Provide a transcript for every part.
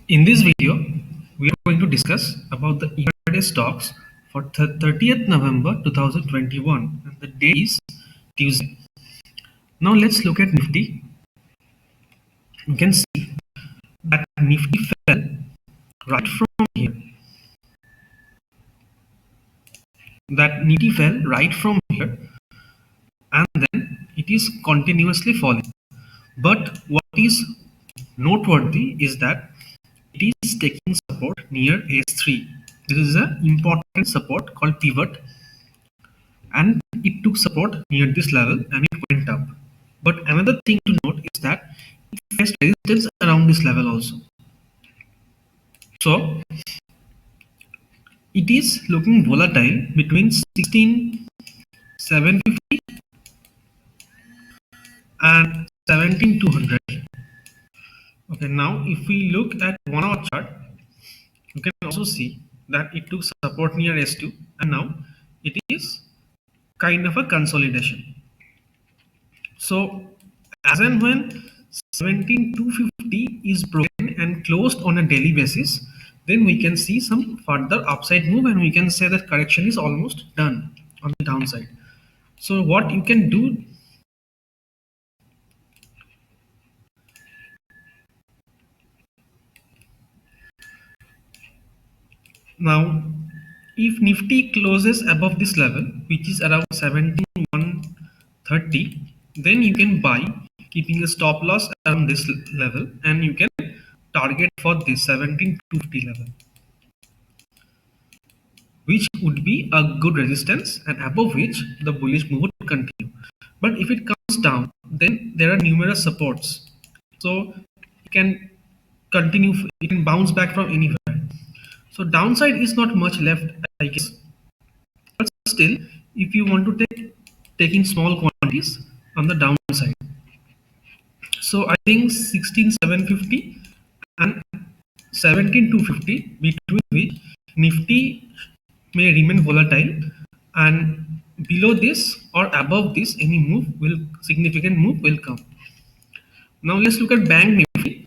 In this video, we are going to discuss about the intraday stocks for 30th November 2021, and the day is Tuesday. Now let's look at Nifty. You can see that Nifty fell right from here. That Nifty fell right from here, and then it is continuously falling. But what is noteworthy is that it is taking support near S3. This is an important support called pivot, and it took support near this level and it went up. But another thing to note is that it faced resistance around this level also. So it is looking volatile between 16,750 and 17,200. Okay, now if we look at 1 hour chart, you can also see that it took support near S2 and now it is kind of a consolidation. So as and when 17,250 is broken and closed on a daily basis, then we can see some further upside move and we can say that correction is almost done on the downside. So what you can do now, if Nifty closes above this level, which is around 17,130, then you can buy keeping a stop loss around this level and you can target for this 17,250 level, which would be a good resistance and above which the bullish move would continue. But if it comes down, then there are numerous supports. So it can continue, it can bounce back from anywhere. So downside is not much left, I guess. But still, if you want to taking small quantities on the downside. So I think 16,750 and 17,250 between which Nifty may remain volatile, and below this or above this any significant move will come. Now let's look at Bank Nifty.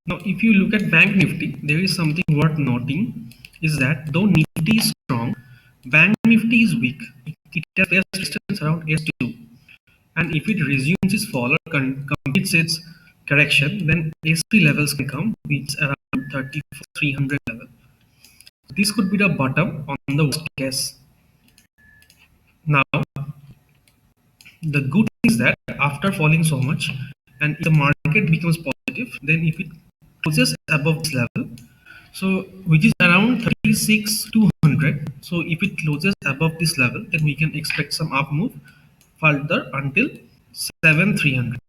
Now if you look at Bank Nifty, there is something worth noting is that though Nifty is strong, Bank Nifty is weak. It has faced resistance around S2, and if it resumes its fall or completes its correction, then S3 levels can come, which is around 3,300 level. This could be the bottom on the worst case. Now, the good thing is that after falling so much, and if the market becomes positive, then if it closes above this level, so which is around 36,200. So if it closes above this level, then we can expect some up move further until 7,300.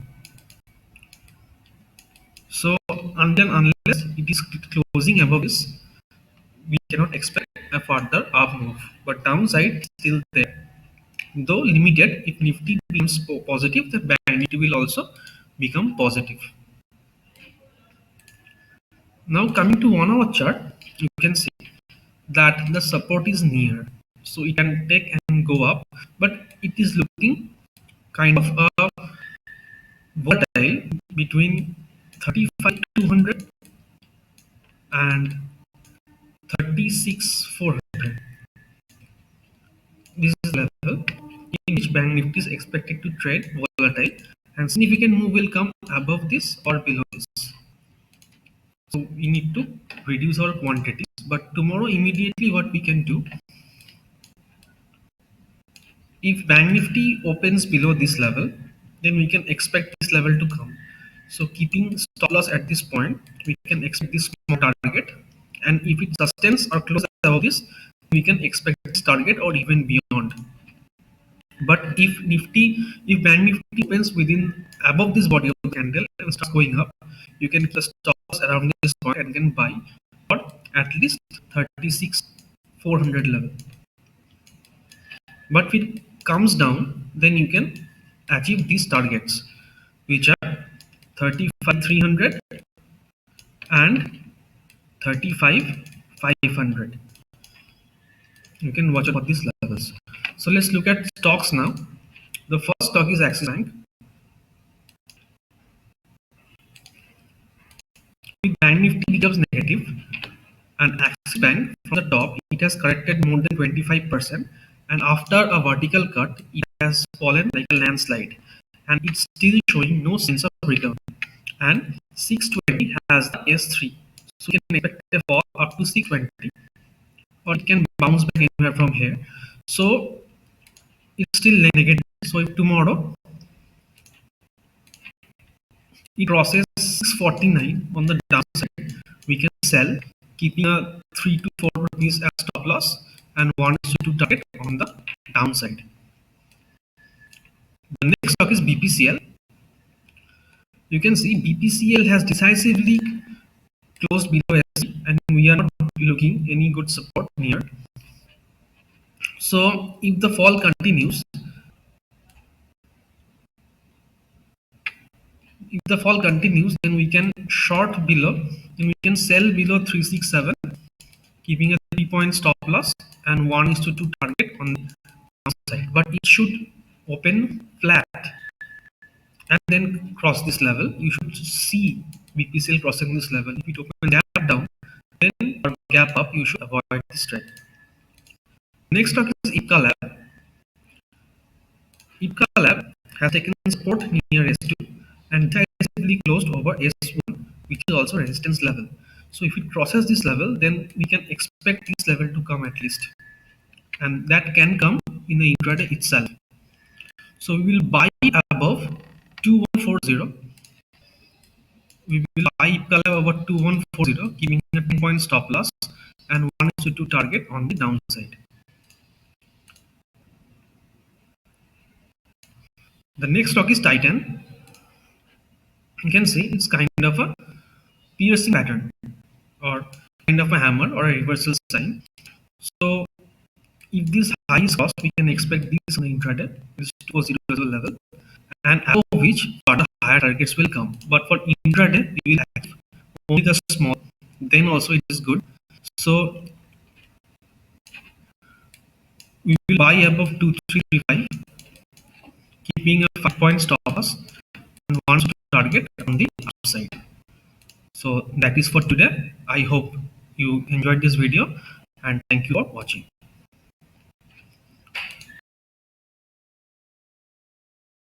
So until unless it is closing above this, we cannot expect a further up move. But downside still there. Though limited, if Nifty becomes positive, the Bank Nifty will also become positive. Now coming to 1 hour chart, you can see that the support is near. So it can take and go up, but it is looking kind of a volatile between 35,200 and 36,400. This is the level in which Bank Nifty is expected to trade volatile, and significant move will come above this or below this. So we need to reduce our quantities. But tomorrow, immediately, what we can do, if Bank Nifty opens below this level, then we can expect this level to come. So keeping stop loss at this point, we can expect this small target, and if it sustains or closes above this, we can expect this target or even beyond. But if Bank Nifty opens within above this body of the candle and starts going up, you can just stop loss around this point and can buy for at least 36,400 level. But if it comes down, then you can achieve these targets, which are 35,300 and 35,500. You can watch out for these levels. So let's look at stocks now. The first stock is Axis Bank. if Bank Nifty becomes negative and Axis Bank from the top, it has corrected more than 25%, and after a vertical cut, it has fallen like a landslide, and it's still showing no sense of return. And 620 has the S3, so you can expect a fall up to 620, or it can bounce back anywhere from here. So it's still negative. So if tomorrow it crosses 649 on the downside, we can sell, keeping a 3 to 4 rupees as stop loss and 1 to 2 target on the downside. The next stock is BPCL. You can see BPCL has decisively closed below SC, and we are not looking any good support near. So if the fall continues, then we can short below, then we can sell below 367, keeping a 3-point stop loss and 1 is to 2 target on the downside. But it should open flat and then cross this level. You should see BPCL crossing this level. If it opens gap down, then or gap up, you should avoid this trend. Next stock is Ipca Lab. Ipca Lab has taken support near S2 and decisively closed over S1, which is also resistance level. So if it crosses this level, then we can expect this level to come at least, and that can come in the intraday itself. So we will buy above 2140. We will buy Ipca Lab over 2140, giving a 10-point stop loss and 1 to 2 target on the downside. The next stock is Titan. You can see it's kind of a piercing pattern or kind of a hammer or a reversal sign. So if this high is crossed, we can expect this on the intraday, this 240 level, and above which further higher targets will come. But for intraday, we will have only the small, then also it is good. So we will buy above 2335, keeping a 5-point stop loss and 1 to target on the upside. So that is for today. I hope you enjoyed this video, and thank you for watching.